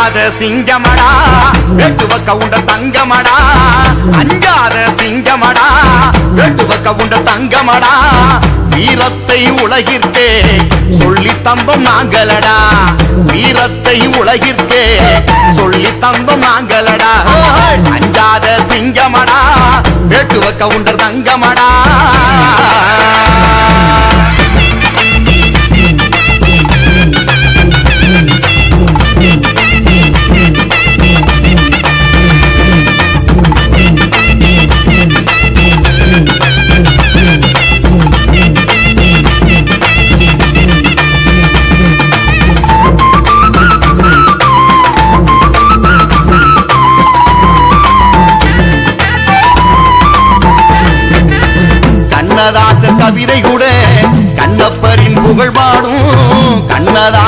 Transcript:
அஞ்சாத சிங்கமடா வெட்டுவ கவுண்டர் தங்கமடா அஞ்சாத சிங்கமடா வெட்டுவ கவுண்டர் தங்கமடா வீரத்தை உலகிற்கே சொல்லி தந்தோம் நாங்களடா வீரத்தை உலகிற்கே சொல்லி தந்தோம் நாங்களடா அஞ்சாத சிங்கமடா வெட்டுவ கவுண்டர் தங்கமடா கண்ணதாச கவிதை கூட கண்ணப்பரின் புகழ் பாடும் கண்ணதா